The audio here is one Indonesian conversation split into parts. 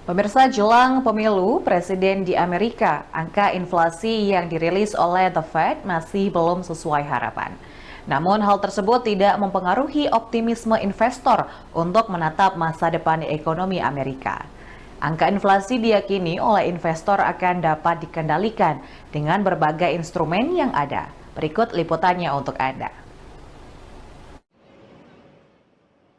Pemirsa, jelang pemilu presiden di Amerika, angka inflasi yang dirilis oleh The Fed masih belum sesuai harapan. Namun hal tersebut tidak mempengaruhi optimisme investor untuk menatap masa depan ekonomi Amerika. Angka inflasi diyakini oleh investor akan dapat dikendalikan dengan berbagai instrumen yang ada. Berikut liputannya untuk Anda.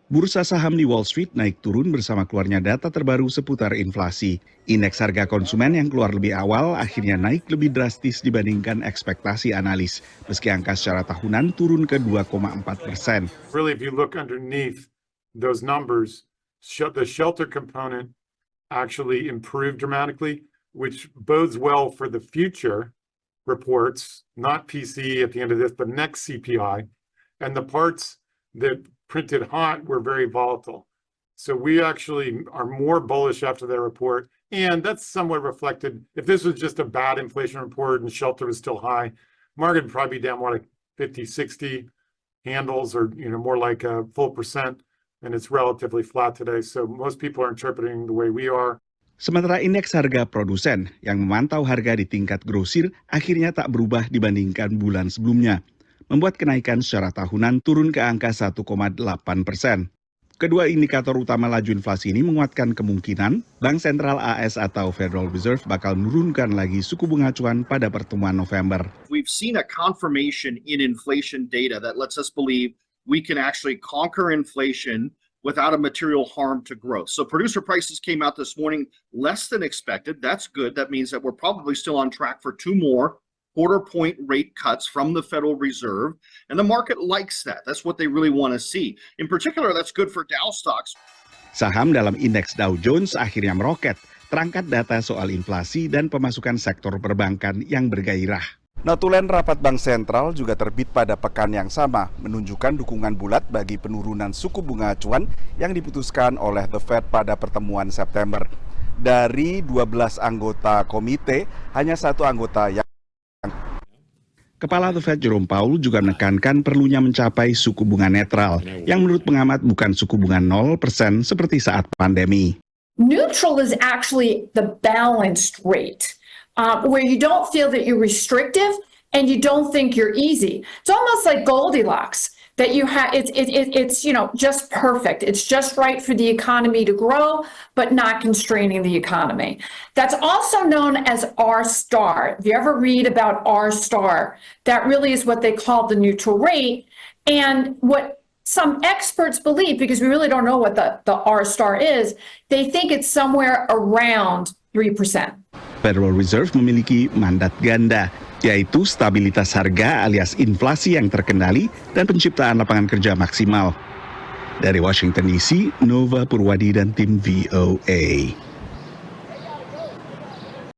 Bursa saham di Wall Street naik turun bersama keluarnya data terbaru seputar inflasi. Indeks harga konsumen yang keluar lebih awal akhirnya naik lebih drastis dibandingkan ekspektasi analis, meski angka secara tahunan turun ke 2,4%. Really, if you look underneath those numbers, the shelter component actually improved dramatically, which bodes well for the future reports, not PCE at the end of this, but next CPI. And the parts that printed hot were very volatile. So we actually are more bullish after their report. And that's somewhat reflected. If this was just a bad inflation report and shelter was still high, market would probably be down more like 50, 60 handles or more like a full percent. And it's relatively flat today. So most people are interpreting the way we are. Sementara indeks harga produsen yang memantau harga di tingkat grosir akhirnya tak berubah dibandingkan bulan sebelumnya, membuat kenaikan secara tahunan turun ke angka 1,8%. Kedua indikator utama laju inflasi ini menguatkan kemungkinan Bank Sentral AS atau Federal Reserve bakal menurunkan lagi suku bunga acuan pada pertemuan November. We've seen a confirmation in inflation data that lets us believe we can actually conquer inflation without a material harm to growth. So producer prices came out this morning less than expected. That's good. That means that we're probably still on track for 2 more quarter-point rate cuts from the Federal Reserve, and the market likes that. That's what they really want to see. In particular, that's good for Dow stocks. Saham dalam indeks Dow Jones akhirnya meroket, terangkat data soal inflasi dan pemasukan sektor perbankan yang bergairah. Notulen rapat Bank Sentral juga terbit pada pekan yang sama, menunjukkan dukungan bulat bagi penurunan suku bunga acuan yang diputuskan oleh The Fed pada pertemuan September. Dari 12 anggota komite, hanya 1 anggota yang Kepala The Fed Jerome Powell juga menekankan perlunya mencapai suku bunga netral, yang menurut pengamat bukan suku bunga 0% seperti saat pandemi. Neutral is actually the balanced rate, where you don't feel that you're restrictive and you don't think you're easy. It's almost like Goldilocks, that you have it's just perfect. It's just right for the economy to grow, but not constraining the economy. That's also known as R-star. If you ever read about R-star, that really is what they call the neutral rate. And what some experts believe, because we really don't know what the R-star is, they think it's somewhere around 3%. Federal Reserve memiliki mandat ganda, yaitu stabilitas harga alias inflasi yang terkendali dan penciptaan lapangan kerja maksimal. Dari Washington DC, Nova Purwadi dan tim VOA.